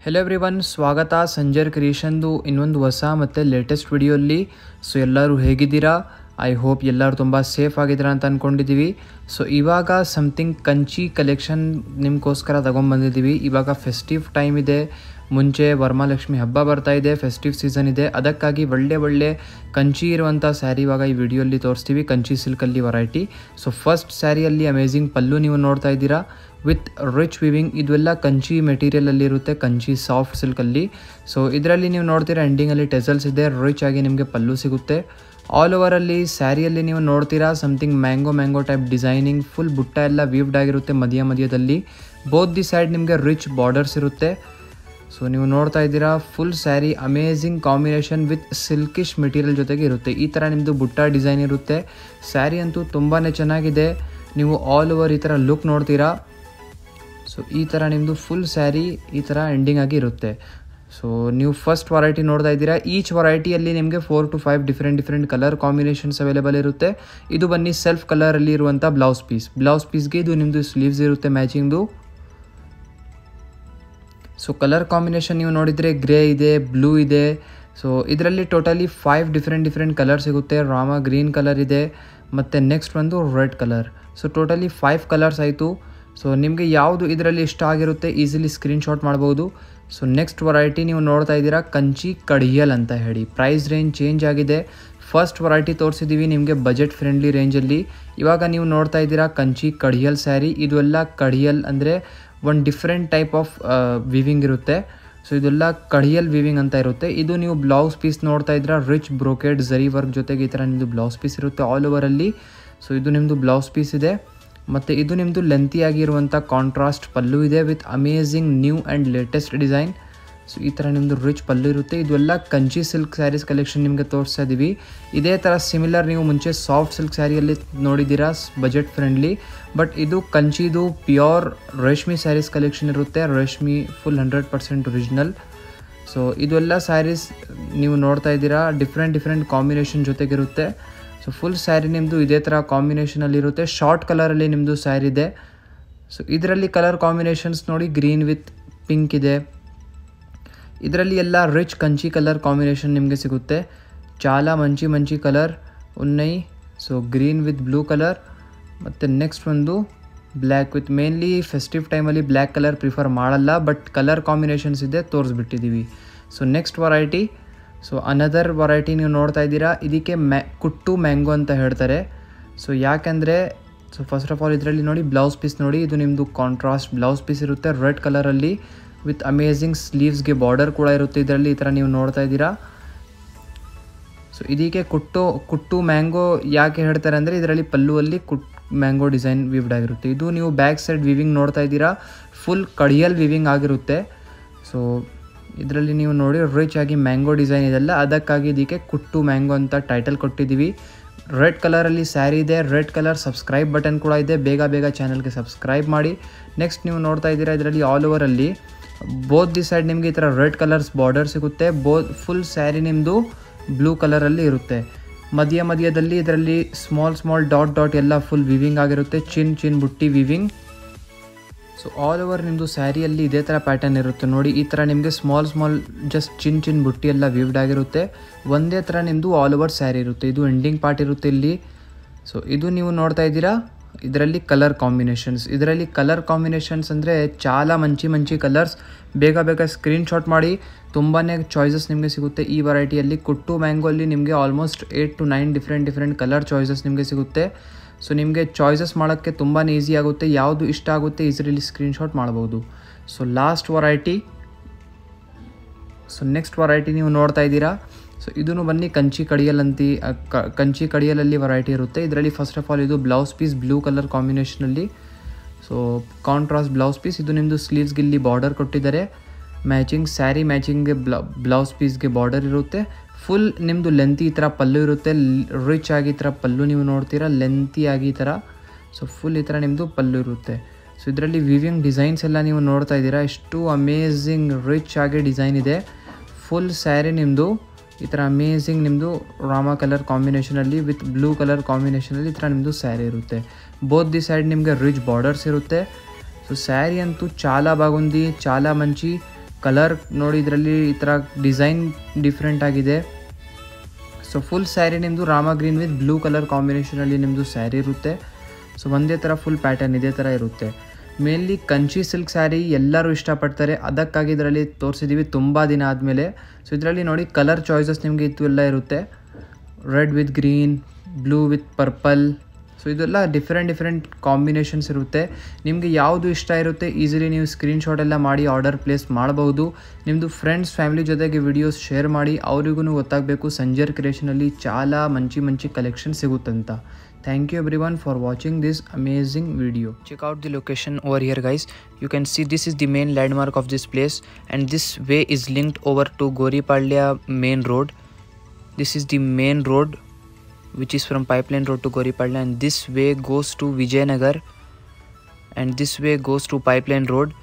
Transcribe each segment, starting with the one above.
Hello everyone, ಸ್ವಾಗತ ಸಂಜರ್ ಕ್ರಿಯೇಷನ್ದು ಇನ್ನೊಂದು ಹೊಸ ಮತ್ತು ಲೇಟೆಸ್ಟ್ ವಿಡಿಯೋಲ್ಲಿ. ಸೊ ಎಲ್ಲರೂ ಹೇಗಿದ್ದೀರಾ? ಐ ಹೋಪ್ ಎಲ್ಲರೂ ತುಂಬ ಸೇಫ್ ಆಗಿದ್ದೀರಾ ಅಂತ ಅಂದ್ಕೊಂಡಿದ್ದೀವಿ. ಸೊ ಇವಾಗ ಸಮಥಿಂಗ್ ಕಂಚಿ ಕಲೆಕ್ಷನ್ ನಿಮಗೋಸ್ಕರ ತೊಗೊಂಬಂದಿದ್ದೀವಿ. ಇವಾಗ ಫೆಸ್ಟಿವ್ ಟೈಮ್ ಇದೆ, ಮುಂಚೆ ವರಮಹಾಲಕ್ಷ್ಮಿ ಹಬ್ಬ ಬರ್ತಾ ಇದೆ, ಫೆಸ್ಟಿವ್ ಸೀಸನ್ ಇದೆ. ಅದಕ್ಕಾಗಿ ಒಳ್ಳೆ ಕಂಚಿ ಇರುವಂಥ ಸ್ಯಾರಿ ಇವಾಗ ಈ ವಿಡಿಯೋಲ್ಲಿ ತೋರಿಸ್ತೀವಿ. ಕಂಚಿ ಸಿಲ್ಕಲ್ಲಿ ವೆರೈಟಿ. ಸೊ ಫಸ್ಟ್ ಸ್ಯಾರಿಯಲ್ಲಿ ಅಮೇಝಿಂಗ್ ಪಲ್ಲು ನೀವು ನೋಡ್ತಾ ಇದ್ದೀರಾ ವಿತ್ ರಿಚ್ ವಿವಿಂಗ್. ಇದೆಲ್ಲ ಕಂಚಿ ಮೆಟೀರಿಯಲಲ್ಲಿ ಇರುತ್ತೆ, ಕಂಚಿ ಸಾಫ್ಟ್ ಸಿಲ್ಕಲ್ಲಿ. ಸೊ ಇದರಲ್ಲಿ ನೀವು ನೋಡ್ತೀರಾ ಎಂಡಿಂಗಲ್ಲಿ ಟೆಸಲ್ಸ್ ಇದೆ, ರಿಚ್ ಆಗಿ ನಿಮಗೆ ಪಲ್ಲು ಸಿಗುತ್ತೆ. ಆಲ್ ಓವರಲ್ಲಿ ಸ್ಯಾರಿಯಲ್ಲಿ ನೀವು ನೋಡ್ತೀರಾ something mango type designing, full ಬುಟ್ಟ ಎಲ್ಲ ವೀವ್ಡ್ ಆಗಿರುತ್ತೆ ಮಧ್ಯದಲ್ಲಿ. ಬೋತ್ ದಿ ಸೈಡ್ ನಿಮಗೆ ರಿಚ್ ಬಾರ್ಡರ್ಸ್ ಇರುತ್ತೆ. ಸೊ ನೀವು ನೋಡ್ತಾ ಇದ್ದೀರಾ full sari amazing combination with silkish material ಜೊತೆಗೆ ಇರುತ್ತೆ. ಈ ಥರ ನಿಮ್ಮದು ಬುಟ್ಟ ಡಿಸೈನ್ ಇರುತ್ತೆ. ಸ್ಯಾರಿ ಅಂತೂ ತುಂಬಾ ಚೆನ್ನಾಗಿದೆ. ನೀವು ಆಲ್ ಓವರ್ ಈ ಥರ ಲುಕ್ ನೋಡ್ತೀರಾ. ಸೊ ಈ ಥರ ನಿಮ್ಮದು ಫುಲ್ ಸ್ಯಾರಿ ಈ ಥರ ಎಂಡಿಂಗ್ ಆಗಿ ಇರುತ್ತೆ. ಸೊ ನೀವು ಫಸ್ಟ್ ವೆರೈಟಿ ನೋಡ್ತಾ ಇದ್ದೀರಾ. ಈಚ್ ವೆರೈಟಿಯಲ್ಲಿ ನಿಮಗೆ 4 to 5 different colour combinations available ಇರುತ್ತೆ. ಇದು ಬನ್ನಿ ಸೆಲ್ಫ್ ಕಲರಲ್ಲಿ ಇರುವಂಥ ಬ್ಲೌಸ್ ಪೀಸ್ಗೆ ಇದು ನಿಮ್ಮದು ಸ್ಲೀವ್ಸ್ ಇರುತ್ತೆ ಮ್ಯಾಚಿಂಗ್ದು. ಸೊ ಕಲರ್ ಕಾಂಬಿನೇಷನ್ ನೀವು ನೋಡಿದರೆ ಗ್ರೇ ಇದೆ, ಬ್ಲೂ ಇದೆ. ಸೊ ಇದರಲ್ಲಿ ಟೋಟಲಿ 5 ಡಿಫ್ರೆಂಟ್ ಕಲರ್ ಸಿಗುತ್ತೆ. ರಾಮ ಗ್ರೀನ್ ಕಲರ್ ಇದೆ ಮತ್ತು ನೆಕ್ಸ್ಟ್ ಒಂದು red colour. So totally 5 colours ಆಯಿತು. ಸೊ ನಿಮಗೆ ಯಾವುದು ಇದರಲ್ಲಿ ಇಷ್ಟ ಆಗಿರುತ್ತೆ ಈಸಿಲಿ ಸ್ಕ್ರೀನ್ಶಾಟ್ ಮಾಡ್ಬೋದು. ಸೊ ನೆಕ್ಸ್ಟ್ ವೆರೈಟಿ ನೀವು ನೋಡ್ತಾ ಇದ್ದೀರಾ ಕಂಚಿ ಕಡಿಯಲ್ ಅಂತ ಹೇಳಿ. ಪ್ರೈಸ್ ರೇಂಜ್ ಚೇಂಜ್ ಆಗಿದೆ. ಫಸ್ಟ್ ವೆರೈಟಿ ತೋರಿಸಿದ್ದೀವಿ ನಿಮಗೆ ಬಜೆಟ್ ಫ್ರೆಂಡ್ಲಿ ರೇಂಜಲ್ಲಿ. ಇವಾಗ ನೀವು ನೋಡ್ತಾ ಇದ್ದೀರಾ ಕಂಚಿ ಕಡಿಯಲ್ ಸ್ಯಾರಿ. ಇದು ಎಲ್ಲ ಕಡಿಯಲ್ ಅಂದರೆ ಒಂದು ಡಿಫ್ರೆಂಟ್ ಟೈಪ್ ಆಫ್ ವಿವಿಂಗ್ ಇರುತ್ತೆ. ಸೊ ಇದೆಲ್ಲ ಕಡಿಯಲ್ ವಿವಿಂಗ್ ಅಂತ ಇರುತ್ತೆ. ಇದು ನೀವು ಬ್ಲೌಸ್ ಪೀಸ್ ನೋಡ್ತಾ ಇದ್ದೀರಾ ರಿಚ್ ಬ್ರೋಕೆಡ್ ಝರಿ ವರ್ಕ್ ಜೊತೆಗೆ ಈ ಥರ ನಿಮ್ಮದು ಬ್ಲೌಸ್ ಪೀಸ್ ಇರುತ್ತೆ ಆಲ್ ಓವರಲ್ಲಿ. ಸೊ ಇದು ನಿಮ್ಮದು ಬ್ಲೌಸ್ ಪೀಸ್ ಇದೆ ಮತ್ತು ಇದು ನಿಮ್ಮದು ಲೆಂತಿ ಆಗಿರುವಂಥ ಕಾಂಟ್ರಾಸ್ಟ್ ಪಲ್ಲು ಇದೆ with amazing new and latest design. So ಈ ಥರ ನಿಮ್ಮದು ರಿಚ್ ಪಲ್ಲು ಇರುತ್ತೆ. ಇದೆಲ್ಲ ಕಂಚಿ ಸಿಲ್ಕ್ ಸ್ಯಾರೀಸ್ ಕಲೆಕ್ಷನ್ ನಿಮಗೆ ತೋರಿಸ್ತಾ ಇದ್ದೀವಿ. ಇದೇ ಥರ ಸಿಮಿಲರ್ ನೀವು ಮುಂಚೆ ಸಾಫ್ಟ್ ಸಿಲ್ಕ್ ಸ್ಯಾರಿಯಲ್ಲಿ ನೋಡಿದ್ದೀರಾ ಬಜೆಟ್ ಫ್ರೆಂಡ್ಲಿ. ಬಟ್ ಇದು ಕಂಚಿದು ಪ್ಯೂರ್ ರೇಷ್ಮೆ ಸ್ಯಾರೀಸ್ ಕಲೆಕ್ಷನ್ ಇರುತ್ತೆ. ರೇಷ್ಮೆ ಫುಲ್ 100% ಒರಿಜಿನಲ್. ಸೊ ಇದೆಲ್ಲ ಸ್ಯಾರೀಸ್ ನೀವು ನೋಡ್ತಾ ಇದ್ದೀರಾ ಡಿಫ್ರೆಂಟ್ ಕಾಂಬಿನೇಷನ್ ಜೊತೆಗಿರುತ್ತೆ. ಸೊ ಫುಲ್ ಸ್ಯಾರಿ ನಿಮ್ಮದು ಇದೇ ಥರ ಕಾಂಬಿನೇಷನಲ್ಲಿರುತ್ತೆ. ಶಾರ್ಟ್ ಕಲರಲ್ಲಿ ನಿಮ್ಮದು ಸ್ಯಾರಿ ಇದೆ. ಸೊ ಇದರಲ್ಲಿ ಕಲರ್ ಕಾಂಬಿನೇಷನ್ಸ್ ನೋಡಿ, ಗ್ರೀನ್ ವಿತ್ ಪಿಂಕ್ ಇದೆ. ಇದರಲ್ಲಿ ಎಲ್ಲ ರಿಚ್ ಕಂಚಿ ಕಲರ್ ಕಾಂಬಿನೇಷನ್ ನಿಮಗೆ ಸಿಗುತ್ತೆ. ಚಾಲ ಮಂಚಿ ಕಲರ್ ಉನ್ನೈ. So green with blue colour ಮತ್ತು ನೆಕ್ಸ್ಟ್ ಒಂದು ಬ್ಲ್ಯಾಕ್ ವಿತ್. ಮೇನ್ಲಿ ಫೆಸ್ಟಿವ್ ಟೈಮಲ್ಲಿ ಬ್ಲ್ಯಾಕ್ ಕಲರ್ ಪ್ರಿಫರ್ ಮಾಡಲ್ಲ, ಬಟ್ ಕಲರ್ ಕಾಂಬಿನೇಷನ್ಸ್ ಇದೆ ತೋರಿಸ್ಬಿಟ್ಟಿದ್ದೀವಿ. So next variety. So another variety ನೀವು ನೋಡ್ತಾ ಇದ್ದೀರಾ. ಇದಕ್ಕೆ ಕುಟ್ಟು ಮ್ಯಾಂಗೋ ಅಂತ ಹೇಳ್ತಾರೆ. ಸೊ ಯಾಕೆಂದರೆ ಸೊ ಫಸ್ಟ್ ಆಫ್ ಆಲ್ ಇದರಲ್ಲಿ ನೋಡಿ ಬ್ಲೌಸ್ ಪೀಸ್ ನೋಡಿ, ಇದು ನಿಮ್ಮದು ಕಾಂಟ್ರಾಸ್ಟ್ ಬ್ಲೌಸ್ ಪೀಸ್ ಇರುತ್ತೆ ರೆಡ್ ಕಲರಲ್ಲಿ ವಿತ್ ಅಮೇಝಿಂಗ್ ಸ್ಲೀವ್ಸ್ಗೆ ಬಾರ್ಡರ್ ಕೂಡ ಇರುತ್ತೆ ಇದರಲ್ಲಿ. ಈ ಥರ ನೀವು ನೋಡ್ತಾ ಇದ್ದೀರಾ. ಸೊ ಇದಕ್ಕೆ ಕುಟ್ಟು ಮ್ಯಾಂಗೋ ಯಾಕೆ ಹೇಳ್ತಾರೆ ಅಂದರೆ ಇದರಲ್ಲಿ ಪಲ್ಲುವಲ್ಲಿ ಮ್ಯಾಂಗೋ ಡಿಸೈನ್ ವಿವ್ಡ್ ಆಗಿರುತ್ತೆ. ಇದು ನೀವು ಬ್ಯಾಕ್ ಸೈಡ್ ವಿವಿಂಗ್ ನೋಡ್ತಾ ಇದ್ದೀರಾ ಫುಲ್ ಕಡಿಯಲ್ ವಿವಿಂಗ್ ಆಗಿರುತ್ತೆ. ಸೊ ಇದರಲ್ಲಿ ನೀವು ನೋಡಿ ರಿಚ್ ಆಗಿ ಮ್ಯಾಂಗೋ ಡಿಸೈನ್ ಇದೆಲ್ಲ, ಅದಕ್ಕಾಗಿ ಇದಕ್ಕೆ ಕುಟ್ಟು ಮ್ಯಾಂಗೋ ಅಂತ ಟೈಟಲ್ ಕೊಟ್ಟಿದ್ದೀವಿ. ರೆಡ್ ಕಲರಲ್ಲಿ ಸ್ಯಾರಿ ಇದೆ, ರೆಡ್ ಕಲರ್ ಸಬ್ಸ್ಕ್ರೈಬ್ ಬಟನ್ ಕೂಡ ಇದೆ. ಬೇಗ ಚಾನಲ್ಗೆ ಸಬ್ಸ್ಕ್ರೈಬ್ ಮಾಡಿ. ನೆಕ್ಸ್ಟ್ ನೀವು ನೋಡ್ತಾ ಇದ್ದೀರಾ ಇದರಲ್ಲಿ ಆಲ್ ಓವರಲ್ಲಿ ಬೋತ್ ದಿ ಸೈಡ್ ನಿಮಗೆ ಈ ಥರ ರೆಡ್ ಕಲರ್ಸ್ ಬಾರ್ಡರ್ ಸಿಗುತ್ತೆ. ಫುಲ್ ಸ್ಯಾರಿ ನಿಮ್ಮದು ಬ್ಲೂ ಕಲರಲ್ಲಿ ಇರುತ್ತೆ. ಮಧ್ಯದಲ್ಲಿ ಇದರಲ್ಲಿ ಸ್ಮಾಲ್ ಡಾಟ್ ಎಲ್ಲ ಫುಲ್ ವಿವಿಂಗ್ ಆಗಿರುತ್ತೆ. ಚಿನ್ ಬುಟ್ಟಿ ವಿವಿಂಗ್. ಸೊ ಆಲ್ ಓವರ್ ನಿಮ್ಮದು ಸ್ಯಾರಿಯಲ್ಲಿ ಇದೇ ಥರ ಪ್ಯಾಟರ್ನ್ ಇರುತ್ತೆ ನೋಡಿ. ಈ ಥರ ನಿಮಗೆ ಸ್ಮಾಲ್ ಜಸ್ಟ್ ಚಿನ್ ಬುಟ್ಟಿ ಎಲ್ಲ ವಿವ್ಡ್ ಆಗಿರುತ್ತೆ. ಒಂದೇ ಥರ ನಿಮ್ಮದು ಆಲ್ ಓವರ್ ಸ್ಯಾರಿ ಇರುತ್ತೆ. ಇದು ಎಂಡಿಂಗ್ ಪಾರ್ಟ್ ಇರುತ್ತೆ ಇಲ್ಲಿ. ಸೊ ಇದು ನೀವು ನೋಡ್ತಾ ಇದ್ದೀರಾ ಇದರಲ್ಲಿ ಕಲರ್ ಕಾಂಬಿನೇಷನ್ಸ್ ಅಂದರೆ ಚಾಲ ಮಂಚಿ ಕಲರ್ಸ್. ಬೇಗ ಸ್ಕ್ರೀನ್ಶಾಟ್ ಮಾಡಿ. ತುಂಬಾ ಚಾಯ್ಸಸ್ ನಿಮಗೆ ಸಿಗುತ್ತೆ ಈ ವೆರೈಟಿಯಲ್ಲಿ. ಕುಟ್ಟು ಮ್ಯಾಂಗೋಲ್ಲಿ ನಿಮಗೆ almost 8 to 9 different colour choices ನಿಮಗೆ ಸಿಗುತ್ತೆ. ಸೊ ನಿಮಗೆ ಚಾಯ್ಸಸ್ ಮಾಡೋಕ್ಕೆ ತುಂಬಾ ಈಸಿ ಆಗುತ್ತೆ. ಯಾವುದು ಇಷ್ಟ ಆಗುತ್ತೆ ಈಸಿಲಿ ಸ್ಕ್ರೀನ್ಶಾಟ್ ಮಾಡ್ಬೋದು. So last variety. So next variety ನೀವು ನೋಡ್ತಾ ಇದ್ದೀರಾ. ಸೊ ಇದನ್ನು ಬನ್ನಿ ಕಂಚಿ ಕಡಿಯಲಲ್ಲಿ ವೆರೈಟಿ ಇರುತ್ತೆ. ಇದರಲ್ಲಿ ಫಸ್ಟ್ ಆಫ್ ಆಲ್ ಇದು ಬ್ಲೌಸ್ ಪೀಸ್ ಬ್ಲೂ ಕಲರ್ ಕಾಂಬಿನೇಷನಲ್ಲಿ. So contrast blouse piece. ಇದು ನಿಮ್ಮದು ಸ್ಲೀವ್ಸ್ಗೆ ಇಲ್ಲಿ ಬಾರ್ಡರ್ ಕೊಟ್ಟಿದ್ದಾರೆ. ಮ್ಯಾಚಿಂಗ್ ಸ್ಯಾರಿ ಮ್ಯಾಚಿಂಗ್ಗೆ ಬ್ಲೌಸ್ ಪೀಸ್ಗೆ ಬಾರ್ಡರ್ ಇರುತ್ತೆ. ಫುಲ್ ನಿಮ್ಮದು ಲೆಂತಿ ಈ ಥರ ಪಲ್ಲು ಇರುತ್ತೆ. ರಿಚ್ ಆಗಿ ಈ ಥರ ಪಲ್ಲು ನೀವು ನೋಡ್ತೀರಾ ಲೆಂತಿ ಆಗಿ ಈ ಥರ. ಸೊ ಫುಲ್ ಈ ಥರ ನಿಮ್ಮದು ಪಲ್ಲು ಇರುತ್ತೆ. ಸೊ ಇದರಲ್ಲಿ ವಿವಿಂಗ್ ಡಿಸೈನ್ಸ್ ಎಲ್ಲ ನೀವು ನೋಡ್ತಾ ಇದ್ದೀರಾ. ಎಷ್ಟು ಅಮೇಝಿಂಗ್ ರಿಚ್ ಆಗಿ ಡಿಸೈನ್ ಇದೆ. ಫುಲ್ ಸ್ಯಾರಿ ನಿಮ್ಮದು ಈ ಥರ ಅಮೇಝಿಂಗ್ ನಿಮ್ಮದು ರಾಮ ಕಲರ್ ಕಾಂಬಿನೇಷನಲ್ಲಿ ವಿತ್ ಬ್ಲೂ ಕಲರ್ ಕಾಂಬಿನೇಷನಲ್ಲಿ ಈ ಥರ ನಿಮ್ಮದು ಸ್ಯಾರಿ ಇರುತ್ತೆ. ಬೋತ್ ದಿ ಸೈಡ್ ನಿಮಗೆ ರಿಚ್ ಬಾರ್ಡರ್ಸ್ ಇರುತ್ತೆ. ಸೊ ಸ್ಯಾರಿ ಅಂತೂ ಚಾಲ ಬಾಗುಂದಿ, ಚಾಲ ಮಂಚಿ ಕಲರ್ ನೋಡಿ, ಇದರಲ್ಲಿ ಈ ಥರ ಡಿಸೈನ್ ಡಿಫ್ರೆಂಟ್ ಆಗಿದೆ. ಸೊ ಫುಲ್ ಸ್ಯಾರಿ ನಿಮ್ಮದು Rama green with blue colour ಕಾಂಬಿನೇಷನಲ್ಲಿ ನಿಮ್ಮದು ಸ್ಯಾರಿ ಇರುತ್ತೆ. ಸೊ ಒಂದೇ ಥರ ಫುಲ್ ಪ್ಯಾಟರ್ನ್ ಇದೇ ಥರ ಇರುತ್ತೆ. ಮೇನ್ಲಿ ಕಂಚಿ ಸಿಲ್ಕ್ ಸ್ಯಾರಿ ಎಲ್ಲರೂ ಇಷ್ಟಪಡ್ತಾರೆ, ಅದಕ್ಕಾಗಿ ಇದರಲ್ಲಿ ತೋರಿಸಿದ್ದೀವಿ ತುಂಬ ದಿನ ಆದಮೇಲೆ. ಸೊ ಇದರಲ್ಲಿ ನೋಡಿ ಕಲರ್ ಚಾಯ್ಸಸ್ ನಿಮಗೆ ಇದು ಎಲ್ಲ ಇರುತ್ತೆ, red with green, blue with purple. So ಇದೆಲ್ಲ ಡಿಫ್ರೆಂಟ್ ಕಾಂಬಿನೇಷನ್ಸ್ ಇರುತ್ತೆ. ನಿಮಗೆ ಯಾವುದು ಇಷ್ಟ ಇರುತ್ತೆ ಈಸಿಲಿ ನೀವು ಸ್ಕ್ರೀನ್ಶಾಟ್ ಎಲ್ಲ ಮಾಡಿ ಆರ್ಡರ್ ಪ್ಲೇಸ್ ಮಾಡಬಹುದು. ನಿಮ್ಮದು ಫ್ರೆಂಡ್ಸ್ ಫ್ಯಾಮಿಲಿ ಜೊತೆಗೆ ವಿಡಿಯೋಸ್ ಶೇರ್ ಮಾಡಿ, ಅವರಿಗೂ ಗೊತ್ತಾಗಬೇಕು ಸಂಜರ್ ಕ್ರಿಯೇಷನಲ್ಲಿ చాలా ಮಂಚಿ ಕಲೆಕ್ಷನ್ ಸಿಗುತ್ತಂತ. Thank you everyone for watching this amazing video. Check out the location over here guys. You can see this is the main landmark of this place, and this way is linked over to Goripalya main road. This is the main road which is from Pipeline Road to Goripalya, and this way goes to Vijayanagar, and this way goes to Pipeline Road.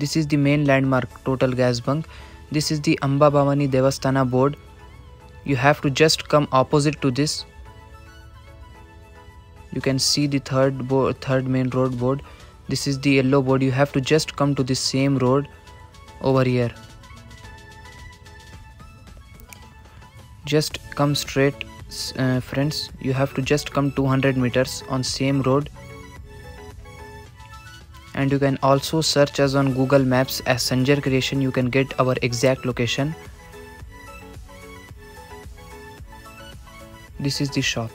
This is the main landmark, total gas bunk. This is the Amba Bhavani Devasthana board. You have to just come opposite to this. You can see the third main road board. This is the yellow board. You have to just come to the same road over here. Just come straight, friends. You have to just come 200 meters on same road. And you can also search us on Google Maps as Sanjar Creation. You can get our exact location. This is the shop.